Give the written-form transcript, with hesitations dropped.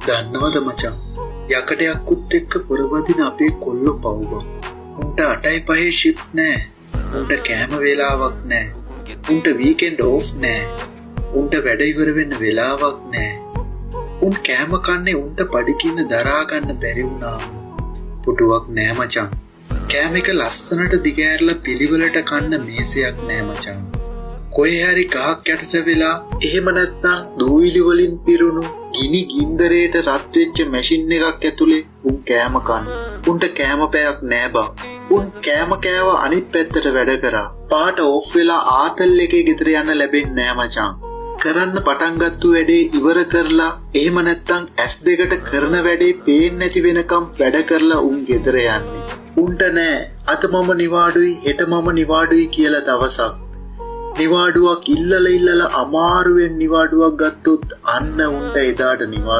දන්නවද මචං යකඩයක්කුත් එක්ක පොරවදින අපේ කොල්ලෝ පව්බම් උන්ට 8:05 ෂිෆ්ට් නෑ උන්ට කෑම වේලාවක් නෑ උන්ට වීකෙන්ඩ් ඕෆ් නෑ උන්ට වැඩ ඉවර වෙන්න වෙලාවක් නෑ උන් කෑම කන්නේ උන්ට පඩිකින්න දරා ගන්න බැරි වුණාම පුටුවක් නෑ මචං කෑම එක ලස්සනට දිගෑරලා පිළිවෙලට කන්න මේසයක් නෑ මචං කොහේ හරි ගහක් යටට වෙලා එහෙම නැත්නම් දූවිලි වලින් පිරුණු ගිනි ගින්දරේට රත් වෙච්ච මැෂින් එකක් ඇතුලේ උන් කෑම කන්න. උන්ට කෑම පැයක් නෑ බං. උන් කෑම කෑව අනිත් පැත්තට වැඩ කරා. පාට ඕෆ් වෙලා ආතල් එකේ ගෙදර යන්න ලැබෙන්නේ නෑ මචං. කරන්න පටන් ගත්තු වැඩේ ඉවර කරලා එහෙම නැත්නම් S2කට කරන වැඩේ පේන්නේ නැති වෙනකම් වැඩ කරලා උන් ගෙදර යන්නේ. උන්ට නෑ අද මම නිවාඩුයි හෙට මම නිවාඩුයි කියලා දවසක්. නිවාඩුවක් ඉල්ලලා අමාරුවෙන් නිවාඩුවක් ගත්තොත් අන්න උන්ට එදාට නිවාඩු